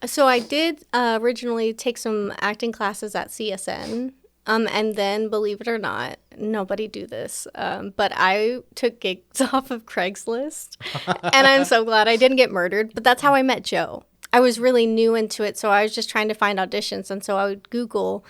So I did originally take some acting classes at CSN. And then, believe it or not, nobody do this, but I took gigs off of Craigslist, and I'm so glad I didn't get murdered. But that's how I met Joe. I was really new into it, so I was just trying to find auditions, and so I would Google,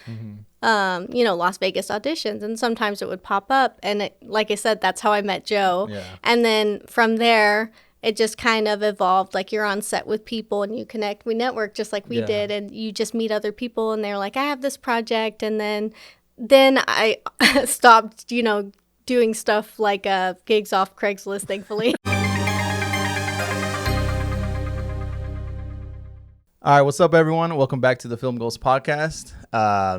Las Vegas auditions, and sometimes it would pop up, and like I said, that's how I met Joe. Yeah. And then from there, it just kind of evolved. Like, you're on set with people and you connect. We network just like we did, and you just meet other people, and they're like, I have this project. And then I stopped, doing stuff like gigs off Craigslist, thankfully. All right, what's up, everyone? Welcome back to the Film Goals podcast.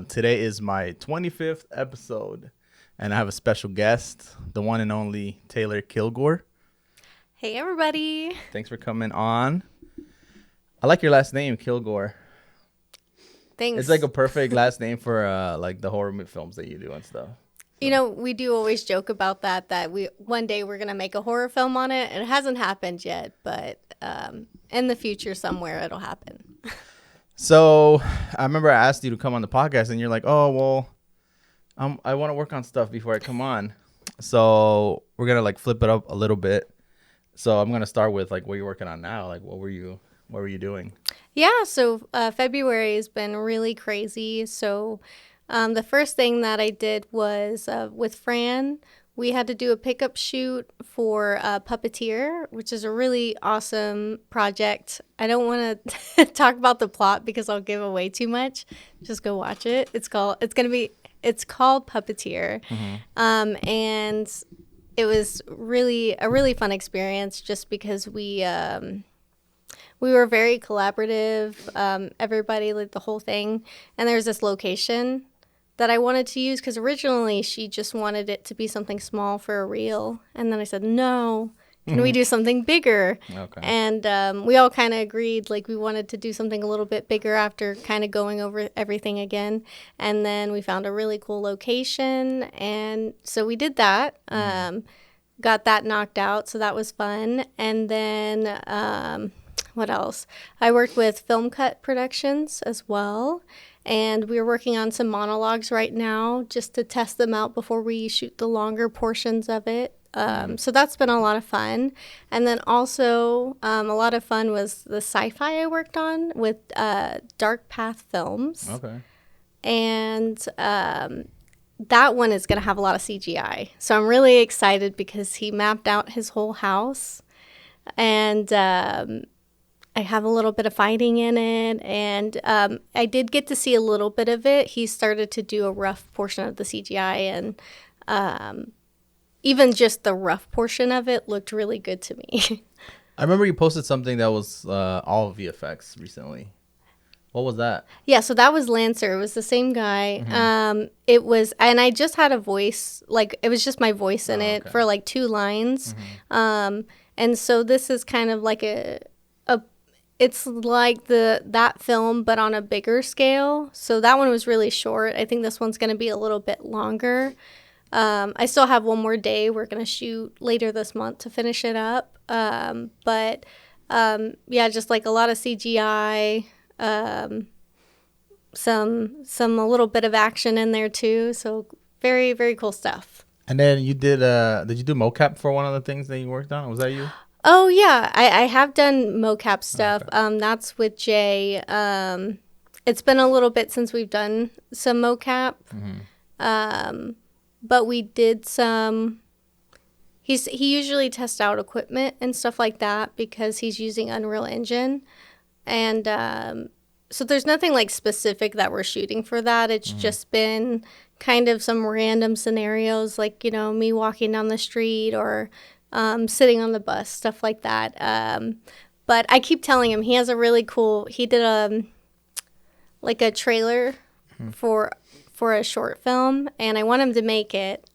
Today is my 25th episode, and I have a special guest, the one and only Taylor Kilgore. Hey, everybody. Thanks for coming on. I like your last name, Kilgore. Thanks. It's like a perfect last name for like the horror films that you do and stuff. We do always joke about that one day we're going to make a horror film on it. It hasn't happened yet, but in the future somewhere it'll happen. So I remember I asked you to come on the podcast, and you're like, oh, well, I want to work on stuff before I come on. So we're going to like flip it up a little bit. So I'm going to start with like what you're working on now. Like what were you doing? Yeah, so February has been really crazy. So the first thing that I did was with Fran, we had to do a pickup shoot for Puppeteer, which is a really awesome project. I don't want to talk about the plot because I'll give away too much. Just go watch it. It's called Puppeteer. Mm-hmm. And it was a really fun experience just because we were very collaborative, everybody, like the whole thing. And there's this location that I wanted to use because originally she just wanted it to be something small for a reel. And then I said, no, can we do something bigger? Okay. And we all kind of agreed, like we wanted to do something a little bit bigger after kind of going over everything again. And then we found a really cool location. And so we did that, got that knocked out. So that was fun. And then what else? I worked with Film Cut Productions as well. And we're working on some monologues right now just to test them out before we shoot the longer portions of it. So that's been a lot of fun. And then also a lot of fun was the sci-fi I worked on with Dark Path Films. Okay. And that one is going to have a lot of CGI. So I'm really excited because he mapped out his whole house. And I have a little bit of fighting in it, and I did get to see a little bit of it. He started to do a rough portion of the CGI, and even just the rough portion of it looked really good to me. I remember you posted something that was all VFX recently. What was that? Yeah, so that was Lancer. It was the same guy. Mm-hmm. It was, and I just had a voice, like it was just my voice in it for like 2 lines. Mm-hmm. And so this is kind of like it's like that film, but on a bigger scale. So that one was really short. I think this one's going to be a little bit longer. I still have one more day. We're going to shoot later this month to finish it up. But just like a lot of CGI, some a little bit of action in there too. So very, very cool stuff. And then you did you do mocap for one of the things that you worked on? Was that you? Oh, yeah. I have done mocap stuff. Okay. That's with Jay. It's been a little bit since we've done some mocap. Mm-hmm. But we did some... He usually tests out equipment and stuff like that because he's using Unreal Engine. And so there's nothing like specific that we're shooting for that. It's just been kind of some random scenarios like, me walking down the street or... sitting on the bus, stuff like that. But I keep telling him he has a really cool, he did a trailer for a short film, and I want him to make it.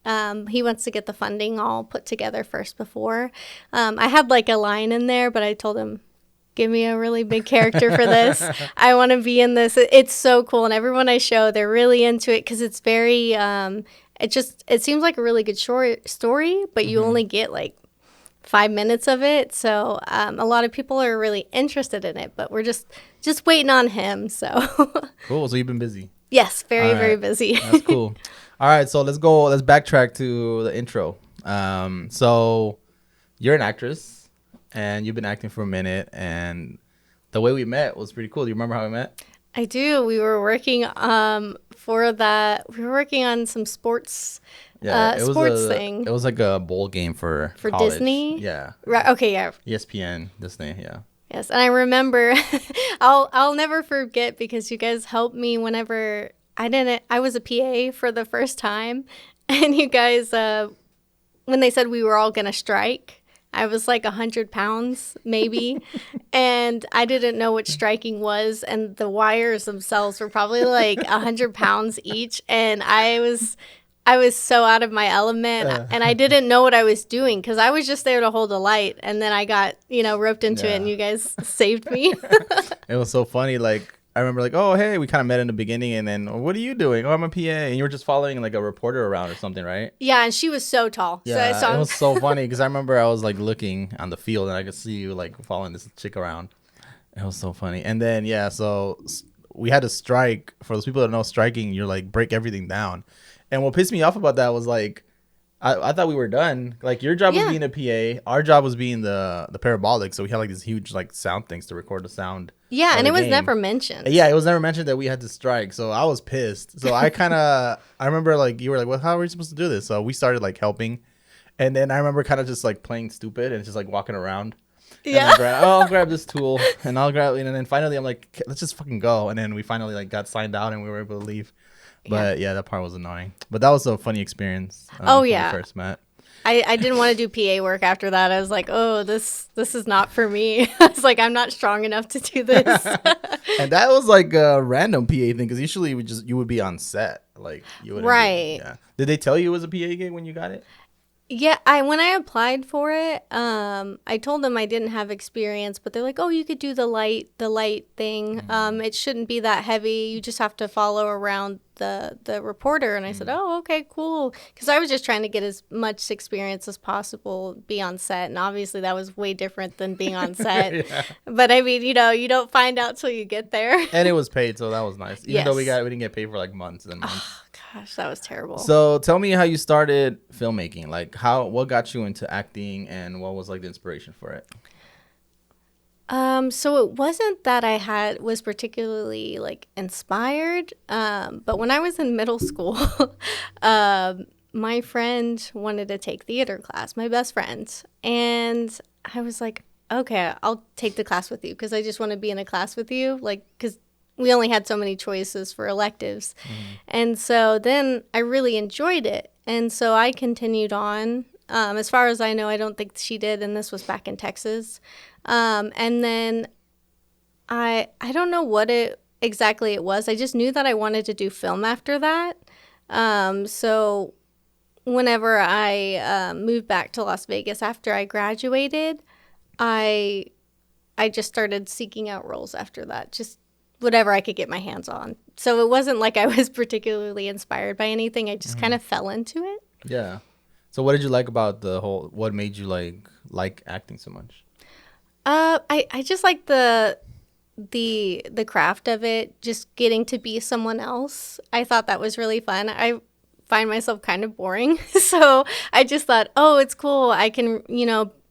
He wants to get the funding all put together first before. I had like a line in there, but I told him, give me a really big character for this. I want to be in this. It's so cool. And everyone I show, they're really into it because it's very, it seems like a really good short story, but you only get like 5 minutes of it. So a lot of people are really interested in it, but we're just just waiting on him. So Cool. So you've been busy. yes, very, All very right. busy. That's cool. All right. So let's backtrack to the intro. So you're an actress and you've been acting for a minute, and the way we met was pretty cool. Do you remember how we met? I do. We were working for that. We were working on some sports thing It was like a bowl game for college. Disney. Yeah. Right. Okay. Yeah. ESPN, Disney. Yeah. Yes, and I remember. I'll never forget because you guys helped me whenever I was a PA for the first time, and you guys when they said we were all gonna strike. I was like 100 pounds, maybe, and I didn't know what striking was, and the wires themselves were probably like 100 pounds each, and I was so out of my element, and I didn't know what I was doing because I was just there to hold a light, and then I got roped into it, and you guys saved me. It was so funny. Like I remember, like, oh hey, we kind of met in the beginning, and then what are you doing? Oh, I'm a PA, and you were just following like a reporter around or something, right? Yeah, and she was so tall. Yeah, it was so funny because I remember I was like looking on the field, and I could see you like following this chick around. It was so funny. And then so we had to strike. For those people that know striking, you're like break everything down. And what pissed me off about that was like, I thought we were done. Like your job was being a PA, our job was being the parabolic. So we had like these huge like sound things to record the sound. Yeah, and it was never mentioned. Yeah, it was never mentioned that we had to strike. So I was pissed. So I remember like you were like, well, how are we supposed to do this? So we started like helping, and then I remember kind of just like playing stupid and just like walking around. Yeah. I'll grab this tool and I'll grab, and then finally I'm like, let's just fucking go. And then we finally like got signed out and we were able to leave. But yeah, that part was annoying. But that was a funny experience. When we first met. I didn't want to do PA work after that. I was like, oh, this is not for me. I was like, I'm not strong enough to do this. And that was like a random PA thing because usually you would be on set, like you would. Right. Yeah. Did they tell you it was a PA gig when you got it? Yeah, when I applied for it, I told them I didn't have experience, but they're like, "Oh, you could do the light thing. It shouldn't be that heavy. You just have to follow around the reporter." And I said, "Oh, okay, cool," because I was just trying to get as much experience as possible, be on set, and obviously that was way different than being on set. Yeah. But I mean, you don't find out till you get there. And it was paid, so that was nice. Even though we didn't get paid for like months and months. Oh, gosh, that was terrible. So tell me how you started filmmaking. Like what got you into acting and what was like the inspiration for it? So it wasn't that I was particularly like inspired. But when I was in middle school, my friend wanted to take theater class, my best friend. And I was like, okay, I'll take the class with you because I just want to be in a class with you. Like, because we only had so many choices for electives. And so then I really enjoyed it. And so I continued on. As far as I know, I don't think she did. And this was back in Texas. And then I don't know what exactly it was. I just knew that I wanted to do film after that. So whenever I moved back to Las Vegas after I graduated, I just started seeking out roles after that. Just whatever I could get my hands on. So it wasn't like I was particularly inspired by anything. I just kind of fell into it. Yeah. So what did you like about what made you like acting so much? I just like the craft of it, just getting to be someone else. I thought that was really fun. I find myself kind of boring. So I just thought, oh, it's cool. I can,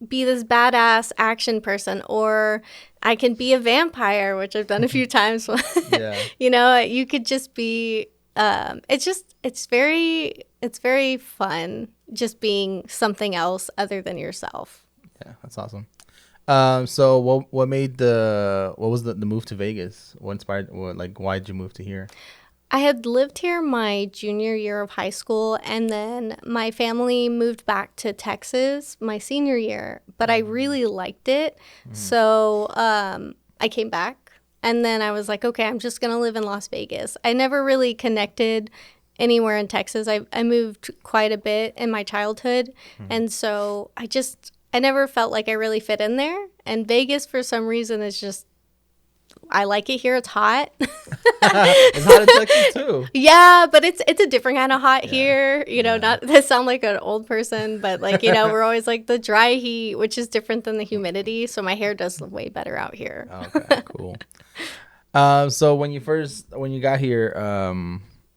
be this badass action person, or I can be a vampire, which I've done a few times. Yeah. You could just be, it's very fun just being something else other than yourself. Yeah, that's awesome. So what was the move to Vegas? What inspired, why did you move to here? I had lived here my junior year of high school, and then my family moved back to Texas my senior year, but I really liked it. So I came back, and then I was like, okay, I'm just going to live in Las Vegas. I never really connected anywhere in Texas. I moved quite a bit in my childhood, and so I never felt like I really fit in there. And Vegas, for some reason, is just I like it here. It's hot. It's hot in Texas too. Yeah, but it's a different kind of hot here. Not to sound like an old person, but like, we're always like the dry heat, which is different than the humidity. So my hair does look way better out here. Okay, cool. So when you got here,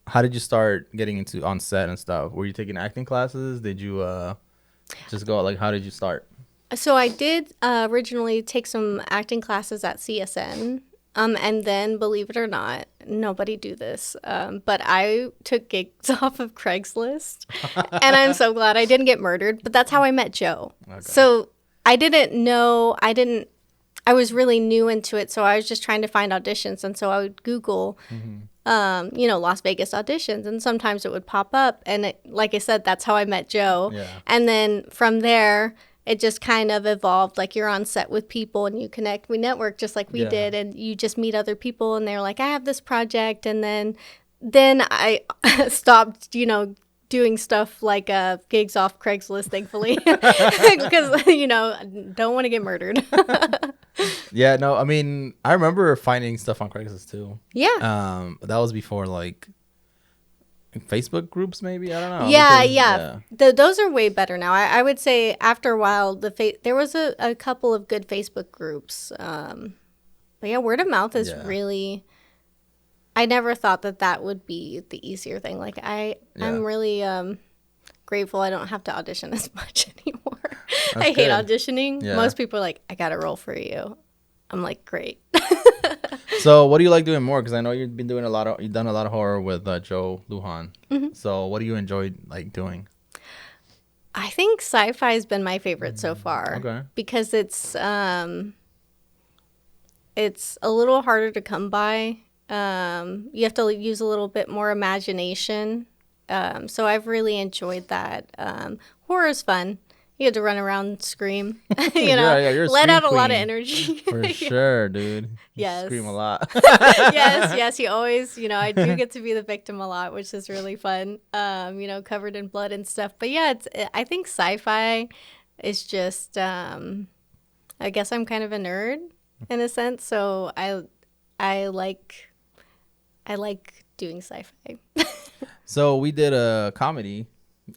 how did you start getting into on set and stuff? Were you taking acting classes? Did you just go, like, how did you start? So I did originally take some acting classes at CSN. And then, believe it or not, nobody do this, but I took gigs off of Craigslist, and I'm so glad I didn't get murdered. But that's how I met Joe. Okay. So I didn't know, I was really new into it, so I was just trying to find auditions, and so I would Google, Las Vegas auditions, and sometimes it would pop up, and like I said, that's how I met Joe. Yeah. And then from there, it just kind of evolved. Like, you're on set with people and you connect. We network just like we did, and you just meet other people, and they're like, I have this project. And then I stopped, doing stuff like gigs off Craigslist, thankfully, because, don't want to get murdered. Yeah, no, I mean, I remember finding stuff on Craigslist too. Yeah. That was before, like, Facebook groups, maybe. I don't know. Yeah. Those are way better now. I would say after a while, there was a couple of good Facebook groups. But yeah, word of mouth is really. I never thought that would be the easier thing. Like, I'm really grateful I don't have to audition as much anymore. I hate auditioning. Yeah. Most people are like, I got a role for you. I'm like, great. So what do you like doing more? Because I know you've done a lot of horror with Joe Lujan. Mm-hmm. So what do you enjoy, like, doing? I think sci-fi has been my favorite so far. Okay. Because it's a little harder to come by. You have to use a little bit more imagination. So I've really enjoyed that. Horror is fun. You had to run around and scream, you're let out a queen. lot of energy. For sure, dude. Yes. Scream a lot. yes. You always, I do get to be the victim a lot, which is really fun, covered in blood and stuff. But yeah, I think sci-fi is just, I guess I'm kind of a nerd in a sense. So I like doing sci-fi. So we did a comedy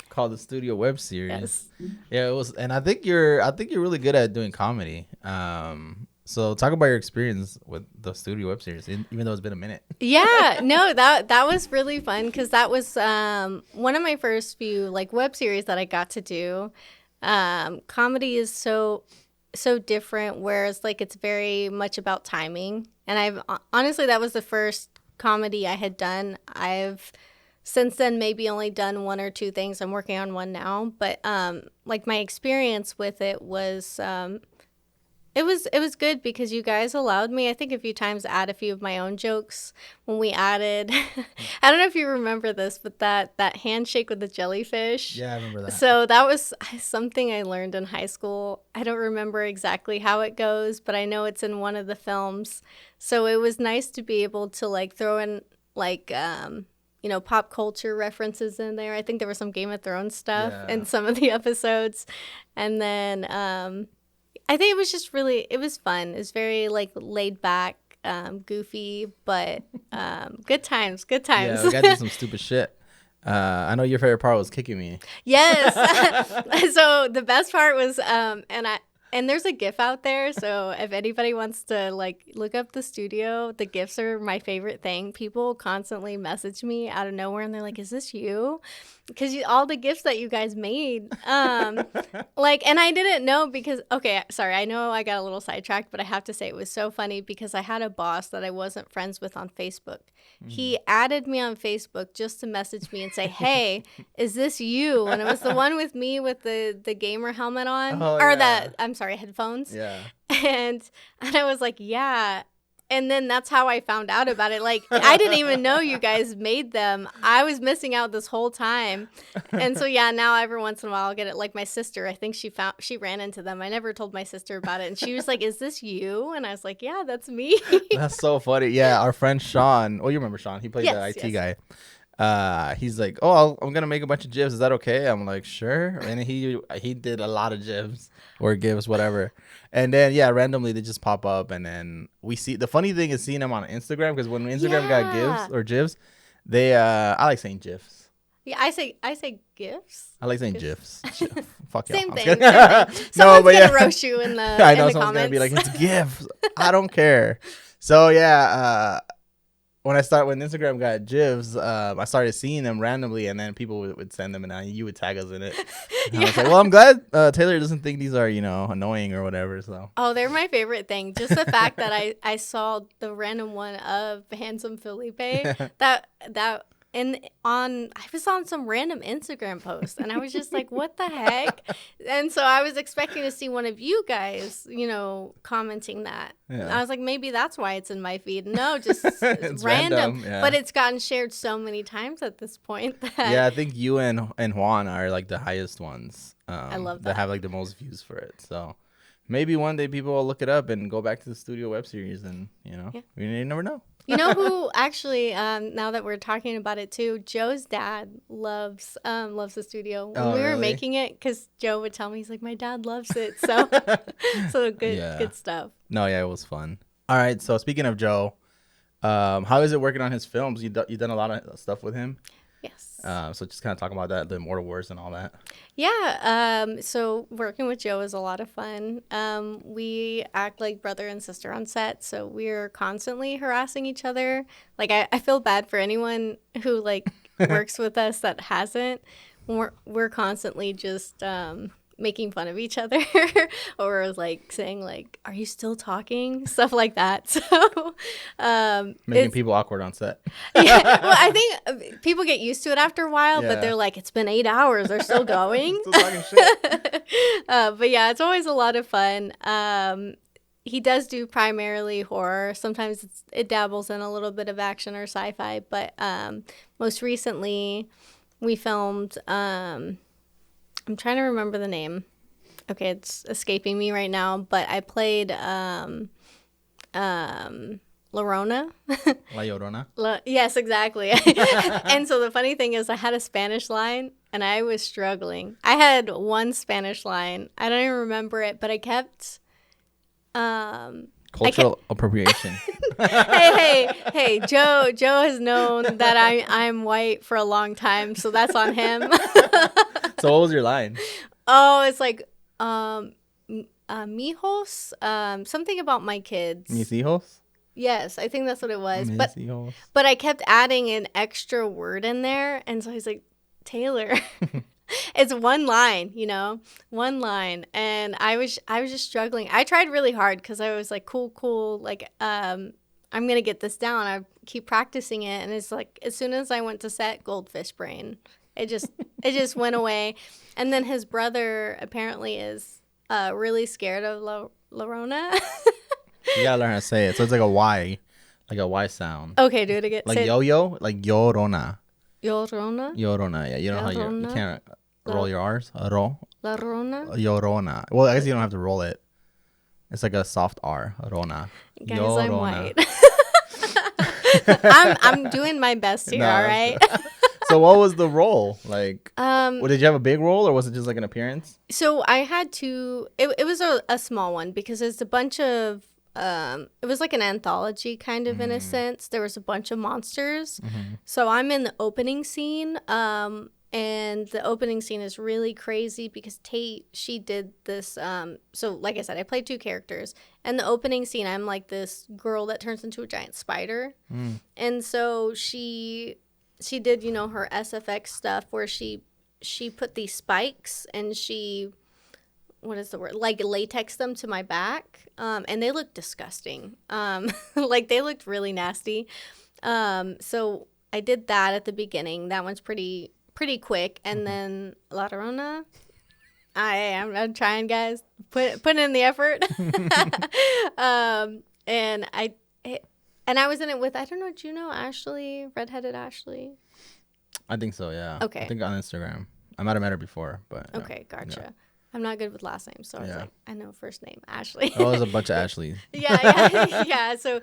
called the Studio Web Series. Yes. Yeah, it was, and I think you're really good at doing comedy. So talk about your experience with the Studio Web Series, even though it's been a minute. Yeah, no, that was really fun because that was one of my first few like web series that I got to do. Comedy is so different, whereas like it's very much about timing. And honestly, that was the first comedy I had done. I've since then maybe only done one or two things. I'm working on one now, but like my experience with it was it was good because you guys allowed me, I think, a few times to add a few of my own jokes when we added. I don't know if you remember this, but that handshake with the jellyfish. Yeah, I remember that. So that was something I learned in high school. I don't remember exactly how it goes, but I know it's in one of the films. So it was nice to be able to like throw in like pop culture references in there. I think there was some Game of Thrones stuff in some of the episodes. And then I think it was just it was fun. It was very like laid back, goofy, but good times. Yeah, we got to do some stupid shit. I know your favorite part was kicking me. Yes. So the best part was, and there's a GIF out there. So if anybody wants to like look up the studio, the GIFs are my favorite thing. People constantly message me out of nowhere and they're like, "Is this you?" Because all the GIFs that you guys made, and I didn't know because, okay, sorry, I know I got a little sidetracked, but I have to say it was so funny because I had a boss that I wasn't friends with on Facebook. Mm-hmm. He added me on Facebook just to message me and say, "Hey, is this you?" And it was the one with me with the gamer helmet on, headphones. Yeah. And I was like, "Yeah." And then that's how I found out about it. Like, I didn't even know you guys made them. I was missing out this whole time. And so, yeah, now every once in a while I'll get it. Like my sister, I think she ran into them. I never told my sister about it. And she was like, "Is this you?" And I was like, "Yeah, that's me." That's so funny. Yeah, our friend Sean. Oh, you remember Sean. He played the IT guy. He's like, oh, I'm gonna make a bunch of gifs. Is that okay? I'm like, sure. And he did a lot of gifs or gifs, whatever. And then randomly they just pop up, and then we see. The funny thing is seeing them on Instagram, because when Instagram got gifs or gifs, they I like saying gifs. Yeah, I say gifs. I like saying gifs. Fuck y'all. Same thing. Someone's gonna roast you in the I know in the someone's comments. gonna be like, it's gifs. I don't care. So when Instagram got gifs, I started seeing them randomly, and then people would send them, and you would tag us in it. And I was like, well, I'm glad Taylor doesn't think these are annoying or whatever. So they're my favorite thing. Just the fact that I saw the random one of handsome Felipe that I was on some random Instagram post, and I was just like, what the heck? And so I was expecting to see one of you guys, commenting that. Yeah. I was like, maybe that's why it's in my feed. No, just it's random. yeah. But it's gotten shared so many times at this point that I think you and Juan are like the highest ones. I love that have like the most views for it. So maybe one day people will look it up and go back to the studio web series, and we never know. You know who actually, now that we're talking about it too, Joe's dad loves the studio. When we were making it, because Joe would tell me, he's like, my dad loves it. So good stuff. No, it was fun. All right, so speaking of Joe, how is it working on his films? You've done a lot of stuff with him? Yes. So just kind of talk about that, the Immortal Wars and all that. Yeah. So working with Joe is a lot of fun. We act like brother and sister on set, so we're constantly harassing each other. Like I feel bad for anyone who like works with us that hasn't. We're constantly just making fun of each other or like saying like, are you still talking, stuff like that. So making people awkward on set. Well, I think people get used to it after a while, but they're like, it's been 8 hours, they're still going. Still talking shit. But yeah, it's always a lot of fun. He does do primarily horror. Sometimes it dabbles in a little bit of action or sci-fi, but most recently we filmed I'm trying to remember the name. Okay, it's escaping me right now, but I played llorona. La Llorona? Yes, exactly. And so the funny thing is I had a Spanish line, and I was struggling. I had one Spanish line. I don't even remember it, but I kept... Cultural appropriation. Hey, Joe has known that I'm white for a long time, so that's on him. So what was your line? Oh, it's like mijos, something about my kids. Mis hijos? Yes, I think that's what it was. Mis hijos. But I kept adding an extra word in there, and so he's like, Taylor. It's one line, one line. And I was just struggling. I tried really hard because I was like, cool. Like, I'm going to get this down. I keep practicing it. And it's like, as soon as I went to set, goldfish brain, it just went away. And then his brother apparently is really scared of llorona. You got to learn how to say it. So it's like a Y sound. Okay, do it again. Like yo-yo, like llorona. Llorona? Llorona, yeah. You know how you can't roll your R's? Llorona? Llorona. Well, I guess you don't have to roll it. It's like a soft R. Llorona. Guys, Llorona. I'm white. I'm doing my best here, all right? So what was the role? Like, did you have a big role, or was it just like an appearance? So I had to, it was a small one because it's a bunch of, it was like an anthology kind of in a sense. There was a bunch of monsters. So I'm in the opening scene, and the opening scene is really crazy because Tate, she did this, so like I said, I played two characters. And the opening scene, I'm like this girl that turns into a giant spider. And so she did, her SFX stuff where she put these spikes and what is the word? Like latex them to my back. And they looked disgusting. Like they looked really nasty. So I did that at the beginning. That one's pretty quick. And then La Llorona, I'm trying, guys. Put in the effort. And I was in it with, I don't know, do you know Ashley, redheaded Ashley? I think so, yeah. Okay. I think on Instagram. I might have met her before, but. Okay, gotcha. I'm not good with last names, so I was like, I know first name, Ashley. Oh, there's a bunch of Ashley. Yeah. So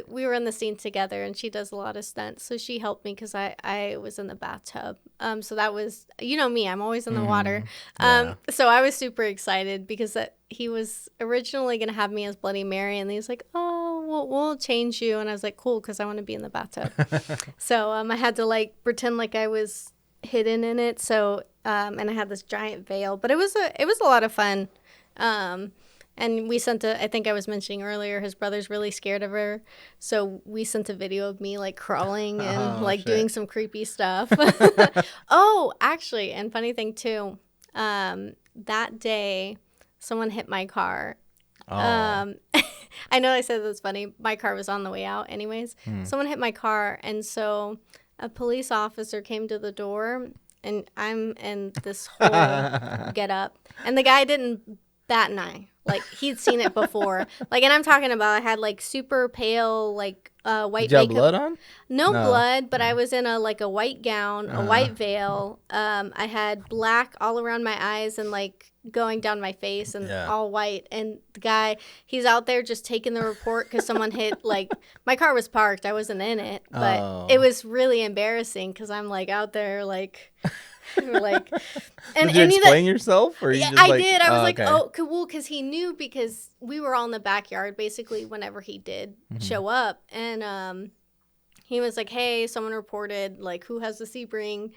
we were in the scene together, and she does a lot of stunts. So she helped me because I was in the bathtub. So that was, you know me, I'm always in the water. So I was super excited because he was originally gonna have me as Bloody Mary, and he was like, "Oh, we'll change you," and I was like, "Cool," because I want to be in the bathtub. So I had to like pretend like I was hidden in it. So and I had this giant veil, but it was a lot of fun. And we sent I think I was mentioning earlier, his brother's really scared of her, so we sent a video of me like crawling and doing some creepy stuff. Oh, actually, and funny thing too, that day someone hit my car. I know I said that's funny. My car was on the way out anyways. Someone hit my car, and so a police officer came to the door, and I'm in this whole get up, and the guy didn't bat an eye. Like, he'd seen it before. Like, and I'm talking about, I had like super pale, like white Did you have makeup. blood on? No blood, but I was in a white gown, a white veil. I had black all around my eyes and like going down my face and all white. And the guy, he's out there just taking the report because someone hit, like, my car was parked. I wasn't in it, but it was really embarrassing because I'm like out there like. Like, and did you explain yourself, or you just I did. I was like, okay. Oh, cool, because he knew, because we were all in the backyard basically whenever he did show up, and he was like, "Hey, someone reported, like, who has the Sebring?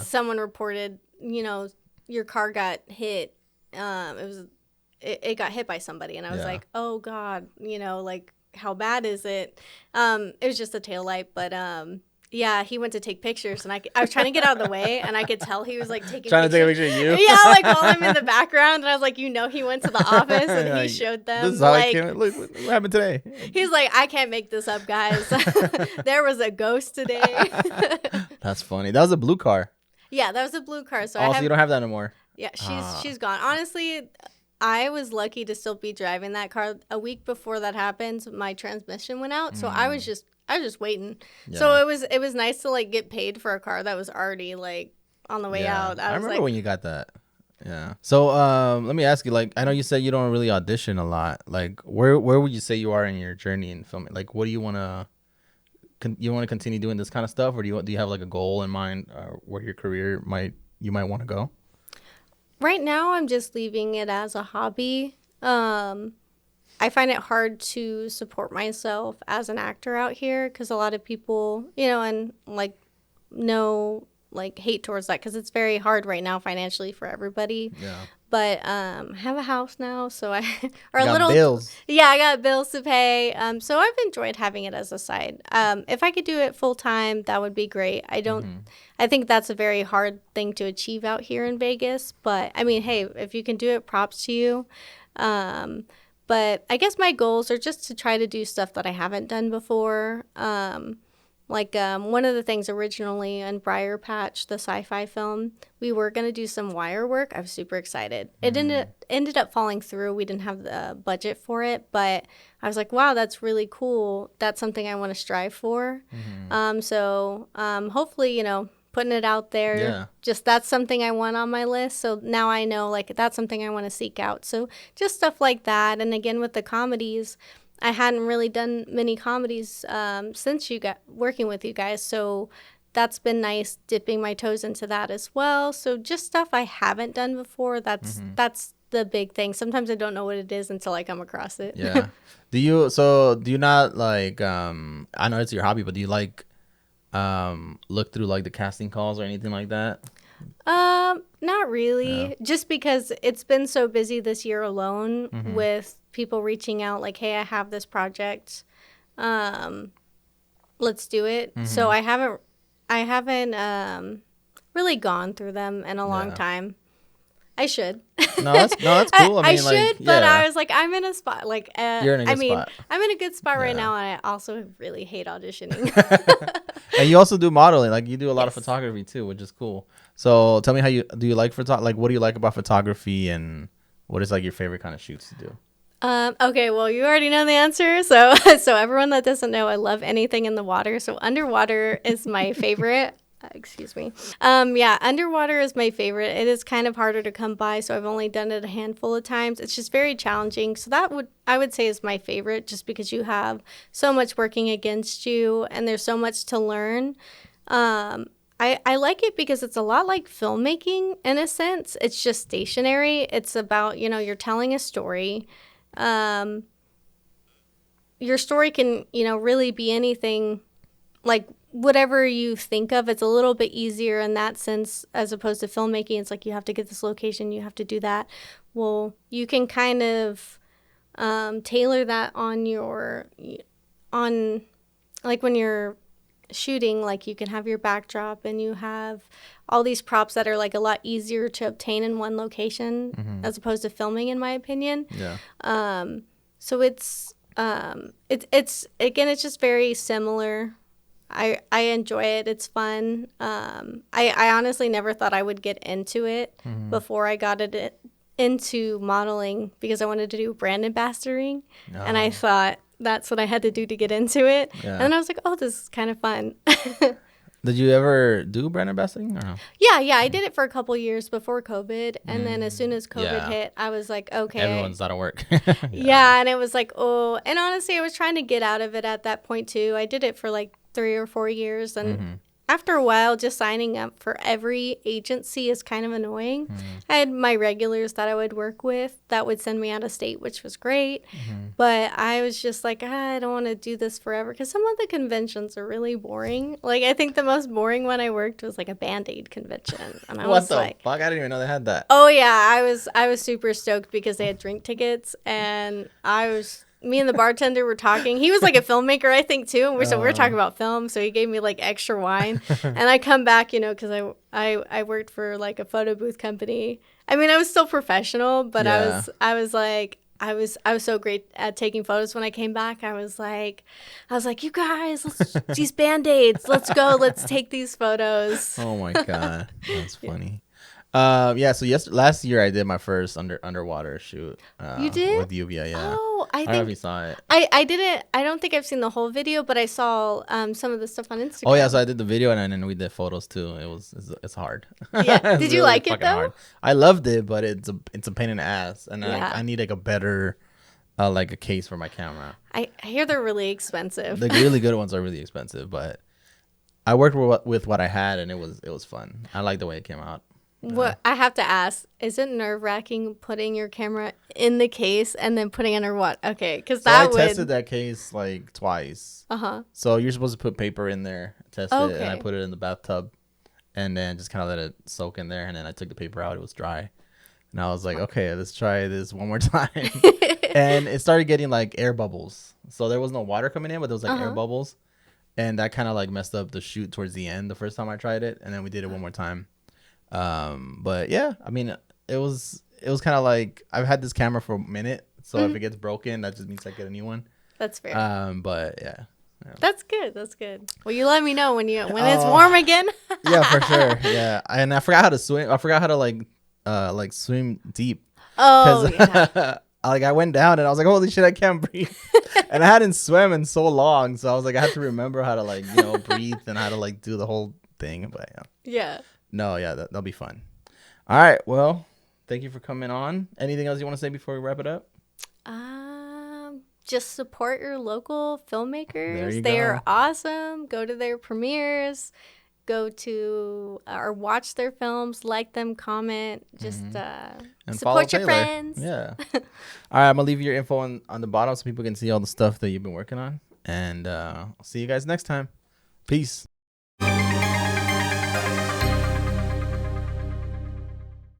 Someone reported, you know, your car got hit. It got hit by somebody," and I was like, "Oh God, you know, like, how bad is it?" It was just a taillight, but yeah, he went to take pictures, and I was trying to get out of the way, and I could tell he was like trying to take a picture of you. Yeah, like while I'm in the background, and I was like, you know, he went to the office and he showed them. This is how I came. Look what happened today. He's like, I can't make this up, guys. There was a ghost today. That's funny. That was a blue car. Yeah, that was a blue car. So you don't have that anymore. Yeah, she's gone. Honestly, I was lucky to still be driving that car. A week before that happened, my transmission went out, so I was just waiting. Yeah. So it was nice to like get paid for a car that was already like on the way out. I remember when you got that. Yeah. So let me ask you, like, I know you said you don't really audition a lot. Like, where would you say you are in your journey in filming? Like, what do you want to continue doing this kind of stuff, or do you have like a goal in mind where your career might want to go? Right now, I'm just leaving it as a hobby. I find it hard to support myself as an actor out here because a lot of people, you know, and like no like hate towards that because it's very hard right now financially for everybody. Yeah. But I have a house now, so I bills. Yeah, I got bills to pay. So I've enjoyed having it as a side. If I could do it full time, that would be great. I think that's a very hard thing to achieve out here in Vegas. But I mean, hey, if you can do it, props to you. But I guess my goals are just to try to do stuff that I haven't done before. One of the things originally in Briar Patch, the sci-fi film, we were going to do some wire work. I was super excited. It ended up falling through. We didn't have the budget for it, but I was like, wow, that's really cool. That's something I want to strive for. So hopefully, you know, putting it out there. Yeah. Just that's something I want on my list. So now I know, like, that's something I want to seek out. So just stuff like that. And again, with the comedies, I hadn't really done many comedies since you got working with you guys. So that's been nice, dipping my toes into that as well. So just stuff I haven't done before. That's the big thing. Sometimes I don't know what it is until I come across it. Yeah. Do you not like, I know it's your hobby, but do you like look through like the casting calls or anything like that? Not really. Yeah. Just because it's been so busy this year alone with people reaching out like, hey, I have this project. Let's do it. So I haven't really gone through them in a long time. I should. No, that's cool. I should, but I was like, I'm in a spot. Like, you're in a good spot. I'm in a good spot right now, and I also really hate auditioning. And you also do modeling. Like, you do a lot of photography too, which is cool. So tell me, do you like like, what do you like about photography, and what is like your favorite kind of shoots to do? Okay, well, you already know the answer. So everyone that doesn't know, I love anything in the water. So underwater is my favorite. Excuse me. Yeah, underwater is my favorite. It is kind of harder to come by, so I've only done it a handful of times. It's just very challenging. So I would say is my favorite, just because you have so much working against you and there's so much to learn. I like it because it's a lot like filmmaking in a sense. It's just stationary. It's about, you're telling a story. Your story can, really be anything, like whatever you think of. It's a little bit easier in that sense as opposed to filmmaking. It's like you have to get this location, you have to do that. Well, you can kind of tailor that on like when you're shooting, like you can have your backdrop and you have all these props that are like a lot easier to obtain in one location as opposed to filming, in my opinion. Yeah. So it's again, it's just very similar. I enjoy it. It's fun. I honestly never thought I would get into it before I got it into modeling, because I wanted to do brand ambassadoring. And I thought that's what I had to do to get into it. Yeah. And then I was like, oh, this is kind of fun. Did you ever do brand ambassadoring or no? Yeah. I did it for a couple years before COVID. And then as soon as COVID hit, I was like, okay. Everyone's out of work. Yeah. And it was like, oh. And honestly, I was trying to get out of it at that point too. I did it for like 3 or 4 years. And after a while, just signing up for every agency is kind of annoying. I had my regulars that I would work with that would send me out of state, which was great. But I was just like, I don't want to do this forever, because some of the conventions are really boring. Like, I think the most boring one I worked was like a Band-Aid convention. And I was like, fuck? I didn't even know they had that. Oh, yeah. I was super stoked because they had drink tickets, and me and the bartender were talking. He was like a filmmaker, I think, too. And we were talking about film. So he gave me like extra wine. And I come back, because I worked for like a photo booth company. I mean, I was still professional, but I was so great at taking photos. When I came back, I was like, you guys, these Band-Aids, let's go. Let's take these photos. Oh my God. That's funny. So last year I did my first underwater shoot. You did? With Uvia, yeah. Oh, I don't know if you saw it. I didn't. I don't think I've seen the whole video, but I saw some of the stuff on Instagram. Oh yeah, so I did the video and then we did photos too. It's hard. Yeah. Did you like it though? Hard. I loved it, but it's a pain in the ass, and I need like a better like a case for my camera. I hear they're really expensive. The really good ones are really expensive, but I worked with what I had, and it was fun. I like the way it came out. What I have to ask, is it nerve-wracking putting your camera in the case and then putting under what? Okay, because I tested that case like twice. So you're supposed to put paper in there, test it, and I put it in the bathtub, and then just kind of let it soak in there, and then I took the paper out. It was dry, and I was like, okay, let's try this one more time. And it started getting like air bubbles. So there was no water coming in, but there was like air bubbles, and that kind of like messed up the shoot towards the end the first time I tried it, and then we did it one more time. But yeah, I mean, it was kind of like, I've had this camera for a minute, so if it gets broken, that just means I get a new one. That's fair. But yeah. That's good. Well, you let me know when it's warm again. Yeah, for sure. Yeah, and I forgot how to swim. I forgot how to like swim deep. Oh yeah. Like I went down and I was like, holy shit, I can't breathe. And I hadn't swam in so long, so I was like, I had to remember how to like breathe and how to like do the whole thing. But yeah. No, yeah, that'll be fun. All right, well, thank you for coming on. Anything else you want to say before we wrap it up? Just support your local filmmakers. They are awesome. Go to their premieres. Go to or watch their films. Like them. Comment. Just and support your friends. Yeah. All right, I'm gonna leave your info on the bottom so people can see all the stuff that you've been working on. And I'll see you guys next time. Peace.